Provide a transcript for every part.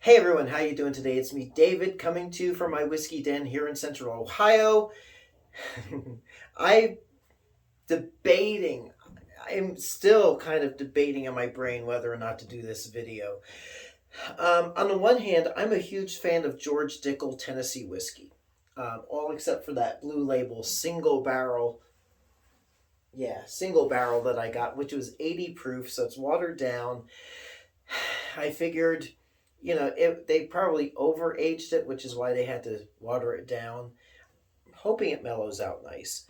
Hey everyone, how you doing today? It's me, David, coming to you from my whiskey den here in Central Ohio. I'm debating. I'm still kind of debating in my brain whether or not to do this video. On the one hand, I'm a huge fan of George Dickel Tennessee whiskey, all except for that blue label single barrel. Yeah, single barrel that I got, which was 80 proof, so it's watered down. I figured, they probably over-aged it, which is why they had to water it down. I'm hoping it mellows out nice.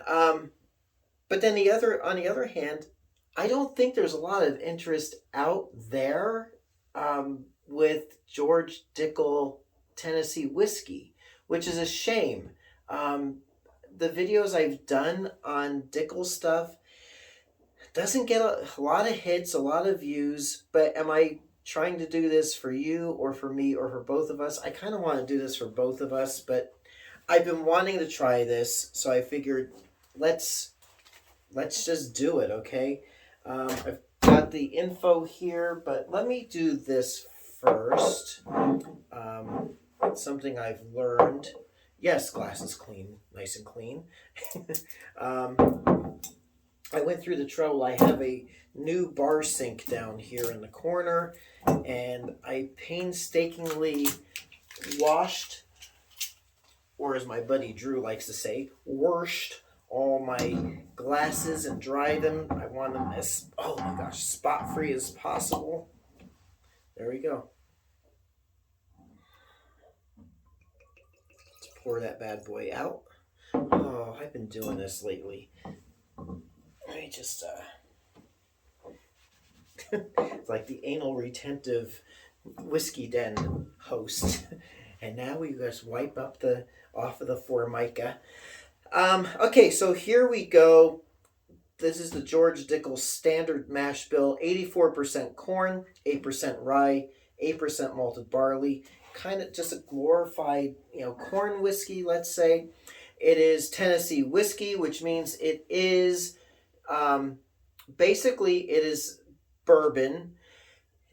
But then on the other hand, I don't think there's a lot of interest out there with George Dickel Tennessee whiskey, which is a shame. The videos I've done on Dickel stuff doesn't get a lot of hits, a lot of views, but am I trying to do this for you or for me or for both of us? I kind of want to do this for both of us, but I've been wanting to try this, so I figured let's just do it, okay? I've got the info here, but let me do this first. Something I've learned. Yes, glass is clean, nice and clean. I went through the trouble. I have a new bar sink down here in the corner, and I painstakingly washed, or as my buddy Drew likes to say, washed all my glasses and dried them. I want them as, oh my gosh, spot free as possible. There we go. Let's pour that bad boy out. Oh, I've been doing this lately. Let me just, it's like the anal retentive whiskey den host. And now we just wipe up off of the Formica. Okay, so here we go. This is the George Dickel Standard Mash Bill. 84% corn, 8% rye, 8% malted barley. Kind of just a glorified, corn whiskey, let's say. It is Tennessee whiskey, which means it is, basically it is bourbon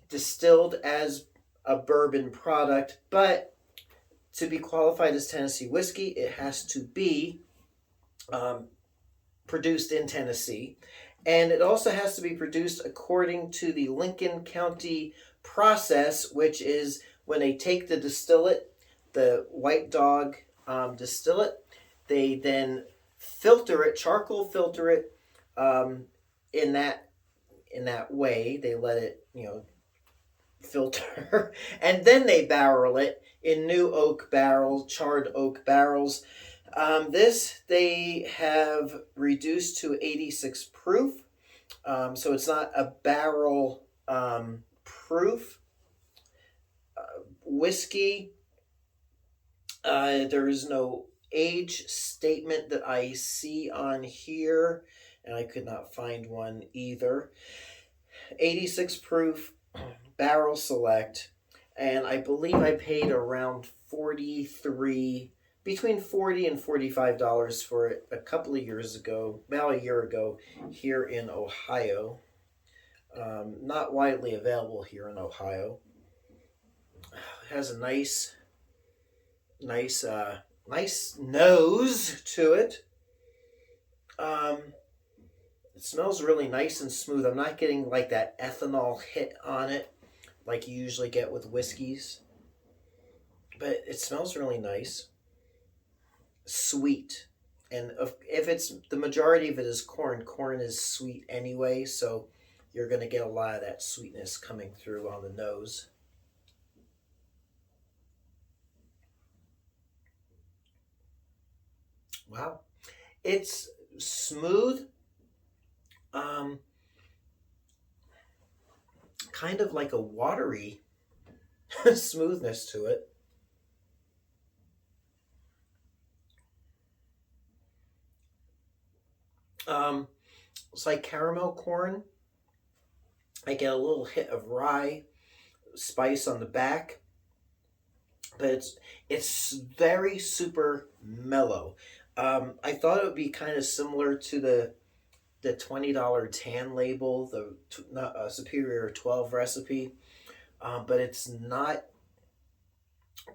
distilled as a bourbon product, but to be qualified as Tennessee whiskey, it has to be produced in Tennessee, and it also has to be produced according to the Lincoln County process, which is when they take the distillate, the White Dog distillate, they then filter it, charcoal filter it, in that way. They let it, filter, and then they barrel it in new oak barrels, charred oak barrels. This they have reduced to 86 proof, so it's not a barrel proof whiskey. There is no age statement that I see on here, and I could not find one either. 86 proof, barrel select, and I believe I paid around between $40 and $45 for it a couple of years ago, about a year ago, here in Ohio. Not widely available here in Ohio. It has a nice nose to it. It smells really nice and smooth. I'm not getting like that ethanol hit on it like you usually get with whiskeys. But it smells really nice. Sweet. And if it's the majority of it is corn is sweet anyway, so you're going to get a lot of that sweetness coming through on the nose. Wow. It's smooth. Kind of like a watery smoothness to it. It's like caramel corn. I get a little hit of rye spice on the back, but it's very super mellow. I thought it would be kind of similar to the $20 tan label, the Superior 12 recipe, but it's not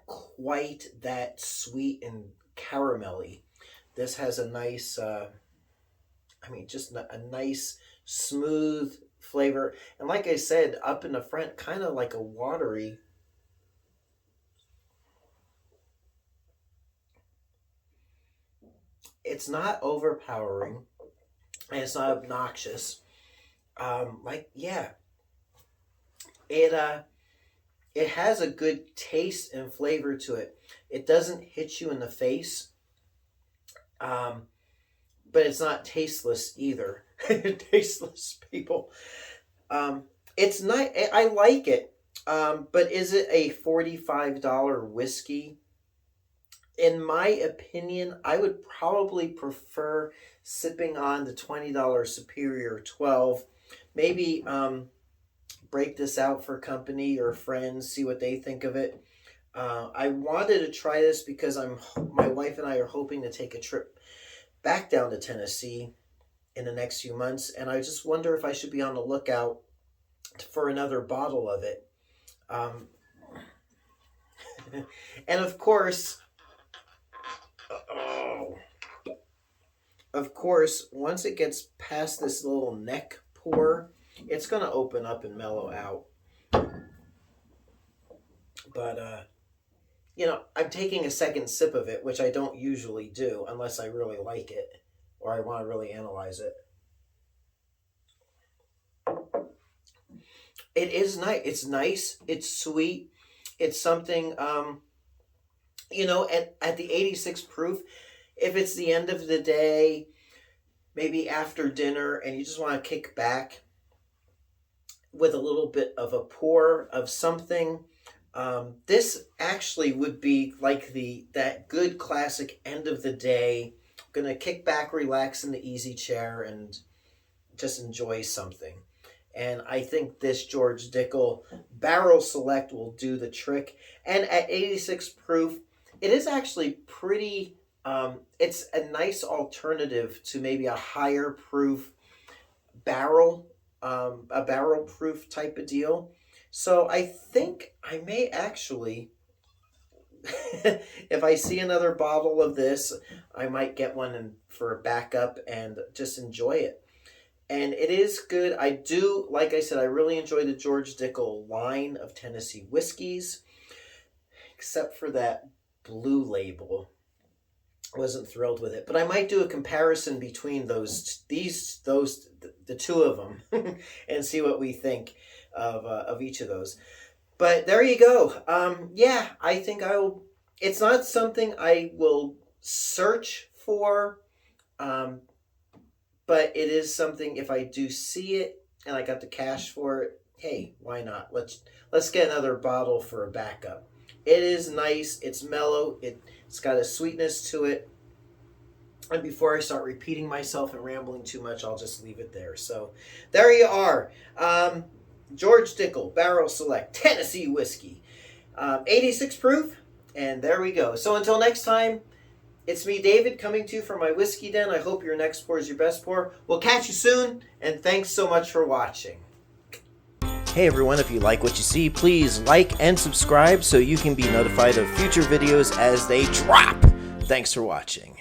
quite that sweet and caramelly. This has a nice, just a nice smooth flavor. And like I said, up in the front, kind of like a watery. It's not overpowering and it's not obnoxious. Yeah, it it has a good taste and flavor to it. It doesn't hit you in the face, um, but it's not tasteless either. Tasteless people. Um, it's not. I like it. But is it a $45 whiskey? In my opinion, I would probably prefer sipping on the $20 Superior 12. Maybe break this out for company or friends, see what they think of it. I wanted to try this because my wife and I are hoping to take a trip back down to Tennessee in the next few months, and I just wonder if I should be on the lookout for another bottle of it. Um, and oh, of course, once it gets past this little neck pour, it's going to open up and mellow out. But I'm taking a second sip of it, which I don't usually do unless I really like it or I want to really analyze it. It is nice. It's nice. It's sweet. It's something, at the 86 proof, if it's the end of the day, maybe after dinner, and you just want to kick back with a little bit of a pour of something, this actually would be like that good classic end of the day. Gonna kick back, relax in the easy chair, and just enjoy something. And I think this George Dickel Barrel Select will do the trick. And at 86 proof, it is actually pretty. It's a nice alternative to maybe a higher proof barrel, a barrel proof type of deal. So I think I may actually, if I see another bottle of this, I might get one for a backup and just enjoy it. And it is good. I do, like I said, I really enjoy the George Dickel line of Tennessee whiskeys, except for that blue label. I wasn't thrilled with it, but I might do a comparison between the two of them, and see what we think of each of those. But there you go. Yeah, I think I will. It's not something I will search for, but it is something if I do see it and I got the cash for it. Hey, why not? Let's get another bottle for a backup. It is nice. It's mellow. It's got a sweetness to it. And before I start repeating myself and rambling too much, I'll just leave it there. So there you are. George Dickel Barrel Select Tennessee Whiskey. 86 proof. And there we go. So until next time, it's me, David, coming to you from my whiskey den. I hope your next pour is your best pour. We'll catch you soon. And thanks so much for watching. Hey everyone, if you like what you see, please like and subscribe so you can be notified of future videos as they drop. Thanks for watching.